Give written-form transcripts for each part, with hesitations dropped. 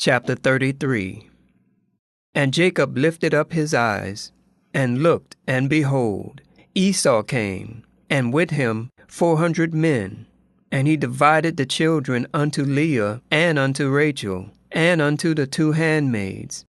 Chapter 33. And Jacob lifted up his eyes, and looked, and behold, Esau came, and with him 400 men. And he divided the children unto Leah, and unto Rachel, and unto the 2 handmaids.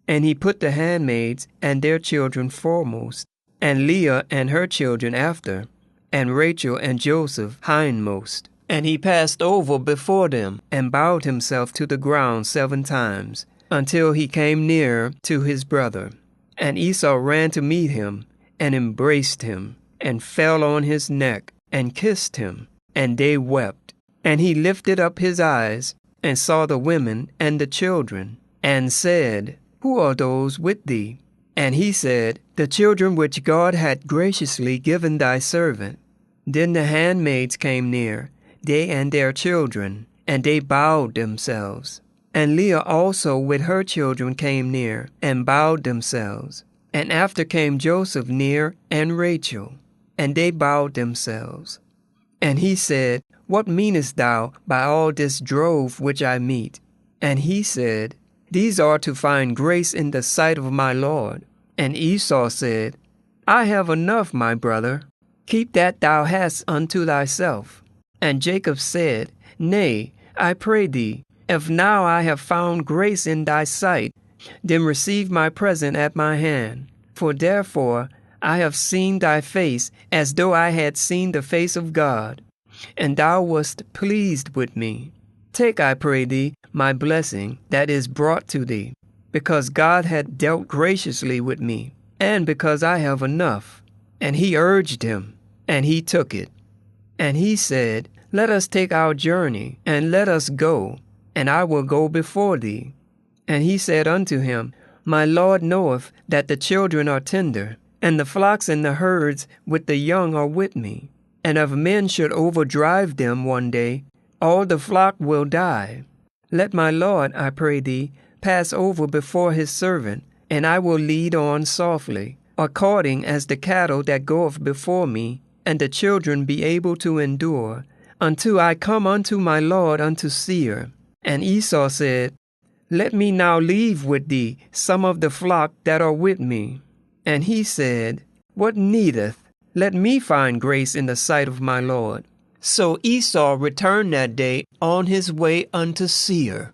And he put the handmaids and their children foremost, and Leah and her children after, and Rachel and Joseph hindmost. And he passed over before them, and bowed himself to the ground 7 times, until he came near to his brother. And Esau ran to meet him, and embraced him, and fell on his neck, and kissed him, and they wept. And he lifted up his eyes, and saw the women and the children, and said, Who are those with thee? And he said, The children which God had graciously given thy servant. Then the handmaids came near, they and their children, and they bowed themselves. And Leah also with her children came near, and bowed themselves. And after came Joseph near, and Rachel, and they bowed themselves. And he said, What meanest thou by all this drove which I meet? And he said, These are to find grace in the sight of my Lord. And Esau said, I have enough, my brother. Keep that thou hast unto thyself. And Jacob said, Nay, I pray thee, if now I have found grace in thy sight, then receive my present at my hand. For therefore I have seen thy face as though I had seen the face of God, and thou wast pleased with me. Take, I pray thee, my blessing that is brought to thee, because God hath dealt graciously with me, and because I have enough. And he urged him, and he took it. And he said, Let us take our journey, and let us go, and I will go before thee. And he said unto him, My Lord knoweth that the children are tender, and the flocks and the herds with the young are with me. And if men should overdrive them one day, all the flock will die. Let my Lord, I pray thee, pass over before his servant, and I will lead on softly, according as the cattle that goeth before me, and the children be able to endure, until I come unto my Lord unto Seir. And Esau said, Let me now leave with thee some of the flock that are with me. And he said, What needeth? Let me find grace in the sight of my Lord. So Esau returned that day on his way unto Seir.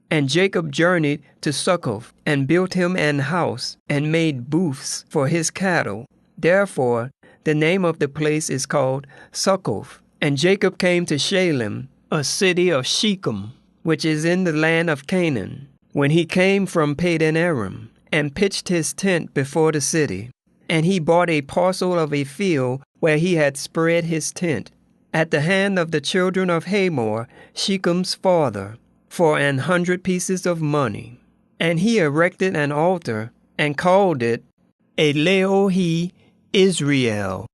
And Jacob journeyed to Succoth, and built him an house, and made booths for his cattle. Therefore the name of the place is called Succoth. And Jacob came to Shalem, a city of Shechem, which is in the land of Canaan, when he came from Padan Aram, and pitched his tent before the city. And he bought a parcel of a field where he had spread his tent, at the hand of the children of Hamor, Shechem's father, for 100 pieces of money. And he erected an altar, and called it Elohe Israel.